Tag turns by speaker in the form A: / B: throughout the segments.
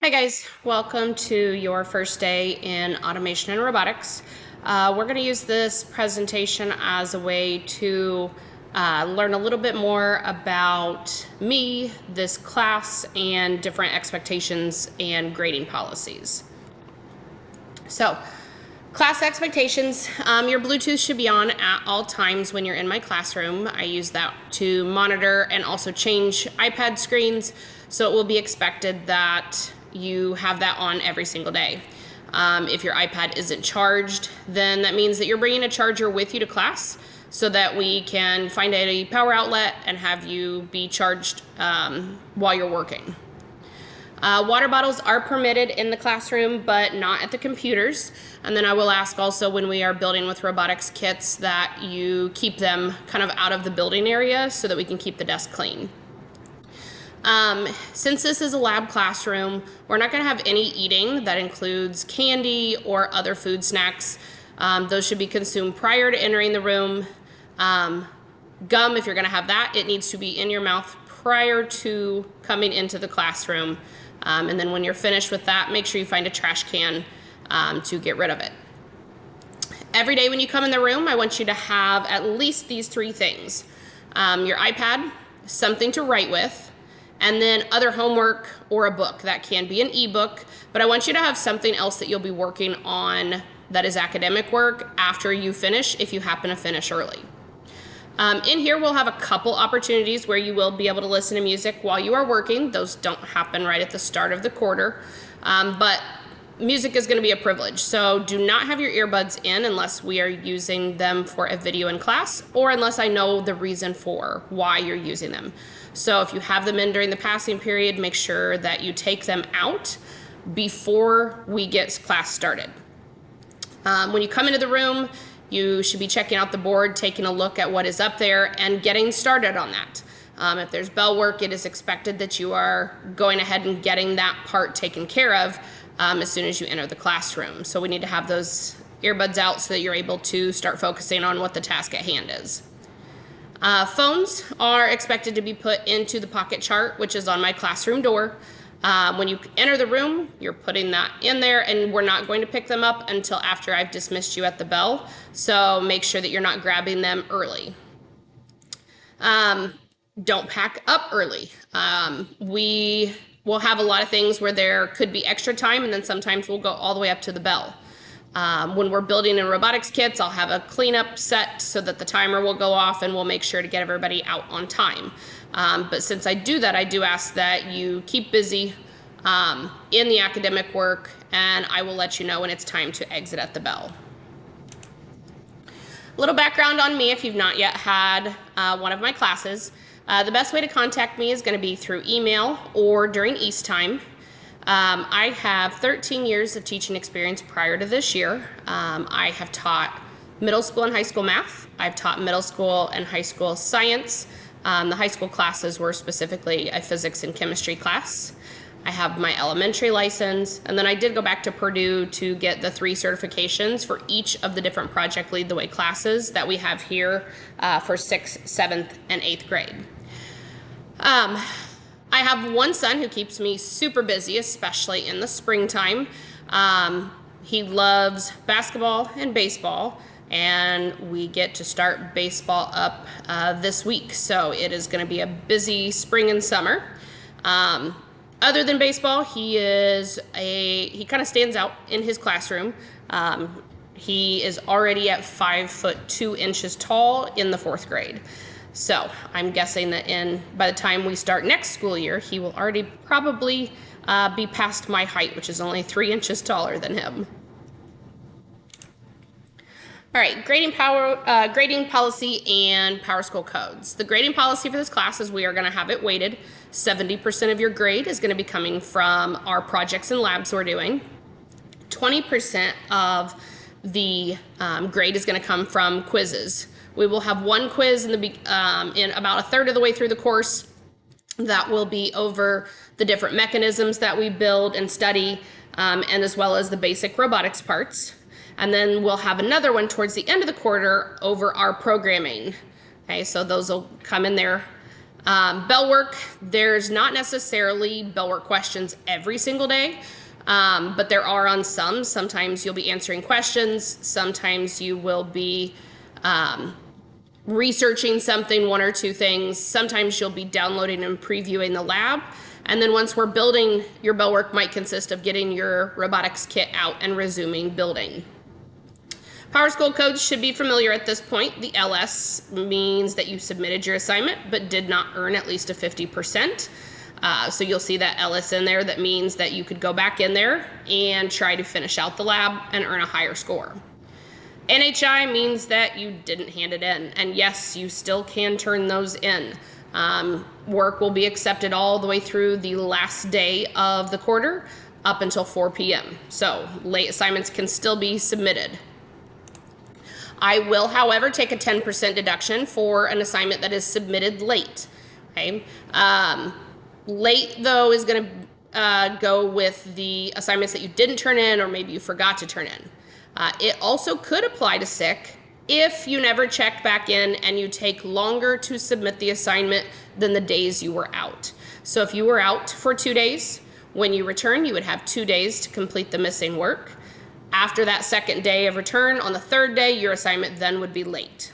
A: Hi guys, welcome to your first day in automation and robotics. We're going to use this presentation as a way to learn a little bit more about me, this class, and different expectations and grading policies. So, class expectations, your Bluetooth should be on at all times when you're in my classroom. I use that to monitor and also change iPad screens, so it will be expected that you have that on every single day. If your iPad isn't charged, then that means that you're bringing a charger with you to class so that we can find a power outlet and have you be charged while you're working. Water bottles are permitted in the classroom, but not at the computers. And then I will ask also when we are building with robotics kits that you keep them kind of out of the building area so that we can keep the desk clean. Since this is a lab classroom, we're not going to have any eating that includes candy or other food snacks. Those should be consumed prior to entering the room. Gum, if you're going to have that, it needs to be in your mouth prior to coming into the classroom. And then when you're finished with that, make sure you find a trash can to get rid of it. Every day when you come in the room, I want you to have at least these three things. Your iPad, something to write with, and then other homework or a book. That can be an ebook, but I want you to have something else that you'll be working on that is academic work after you finish, if you happen to finish early. In here, we'll have a couple opportunities where you will be able to listen to music while you are working. Those don't happen right at the start of the quarter, but music is going to be a privilege. So do not have your earbuds in unless we are using them for a video in class or unless I know the reason for why you're using them. So if you have them in during the passing period, make sure that you take them out before we get class started. When you come into the room, you should be checking out the board, taking a look at what is up there, and getting started on that. If there's bell work, it is expected that you are going ahead and getting that part taken care of as soon as you enter the classroom. So we need to have those earbuds out so that you're able to start focusing on what the task at hand is. Phones are expected to be put into the pocket chart, which is on my classroom door. When you enter the room, you're putting that in there, and we're not going to pick them up until after I've dismissed you at the bell. So make sure that you're not grabbing them early. Don't pack up early. We will have a lot of things where there could be extra time, and then sometimes we'll go all the way up to the bell. When we're building in robotics kits, I'll have a cleanup set so that the timer will go off and we'll make sure to get everybody out on time. But since I do that, I do ask that you keep busy in the academic work, and I will let you know when it's time to exit at the bell. A little background on me if you've not yet had one of my classes. The best way to contact me is going to be through email or during East time. I have 13 years of teaching experience prior to this year. I have taught middle school and high school math. I've taught middle school and high school science. The high school classes were specifically a physics and chemistry class. I have my elementary license, and then I did go back to Purdue to get the 3 certifications for each of the different Project Lead the Way classes that we have here for 6th, 7th, and 8th grade. I have one son who keeps me super busy, especially in the springtime. He loves basketball and baseball, and we get to start baseball up this week. So it is going to be a busy spring and summer. Other than baseball, he kind of stands out in his classroom. He is already at 5'2" tall in the 4th grade. So I'm guessing that by the time we start next school year, he will already probably be past my height, which is only 3 inches taller than him. All right, grading policy and PowerSchool codes. The grading policy for this class is we are going to have it weighted. 70% of your grade is going to be coming from our projects and labs we're doing. 20% of the grade is going to come from quizzes. We will have one quiz in about a third of the way through the course that will be over the different mechanisms that we build and study, and as well as the basic robotics parts. And then we'll have another one towards the end of the quarter over our programming. Okay, so those will come in there Bell work, there's not necessarily bell work questions every single day, but there are on some. Sometimes you'll be answering questions. Sometimes you will be researching something, one or two things. Sometimes you'll be downloading and previewing the lab. And then once we're building, your bell work might consist of getting your robotics kit out and resuming building. PowerSchool codes should be familiar at this point. The LS means that you submitted your assignment but did not earn at least a 50%. So you'll see that LS in there. That means that you could go back in there and try to finish out the lab and earn a higher score. NHI means that you didn't hand it in. And yes, you still can turn those in. Work will be accepted all the way through the last day of the quarter up until 4 p.m. So late assignments can still be submitted. I will, however, take a 10% deduction for an assignment that is submitted late. Okay. Late, though, is going to go with the assignments that you didn't turn in or maybe you forgot to turn in. It also could apply to sick if you never checked back in and you take longer to submit the assignment than the days you were out. So if you were out for 2 days, when you return, you would have 2 days to complete the missing work. After that second day of return, on the third day, your assignment then would be late.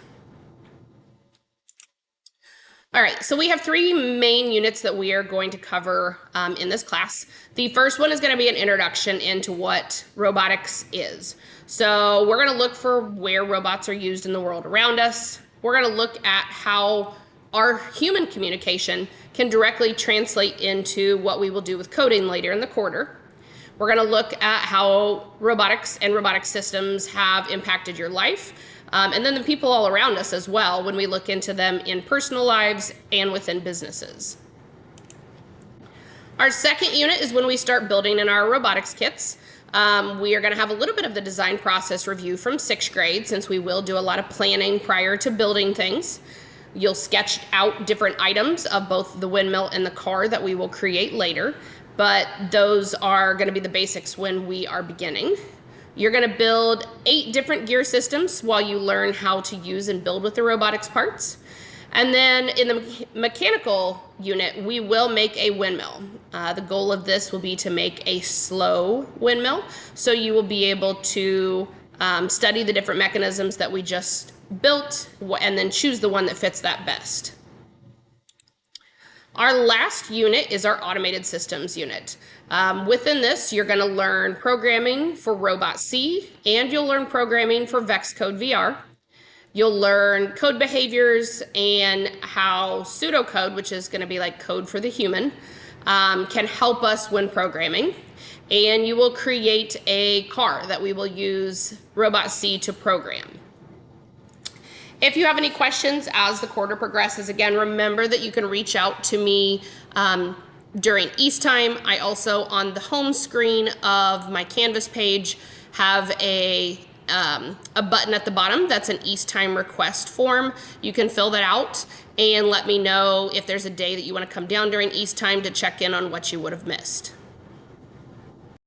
A: All right, so we have 3 main units that we are going to cover in this class. The first one is going to be an introduction into what robotics is. So we're going to look for where robots are used in the world around us. We're going to look at how our human communication can directly translate into what we will do with coding later in the quarter. We're going to look at how robotics and robotic systems have impacted your life, and then the people all around us as well when we look into them in personal lives and within businesses. Our second unit is when we start building in our robotics kits. We are going to have a little bit of the design process review from 6th grade, since we will do a lot of planning prior to building things. You'll sketch out different items of both the windmill and the car that we will create later. But those are going to be the basics when we are beginning. You're going to build 8 different gear systems while you learn how to use and build with the robotics parts. And then in the mechanical unit, we will make a windmill. The goal of this will be to make a slow windmill, so you will be able to study the different mechanisms that we just built and then choose the one that fits that best. Our last unit is our automated systems unit. Within this, you're going to learn programming for Robot C, and you'll learn programming for VexCode VR. You'll learn code behaviors and how pseudocode, which is going to be like code for the human, can help us when programming. And you will create a car that we will use Robot C to program. If you have any questions as the quarter progresses, again, remember that you can reach out to me during East time. I also, on the home screen of my Canvas page, have a button at the bottom that's an East time request form. You can fill that out and let me know if there's a day that you want to come down during East time to check in on what you would have missed.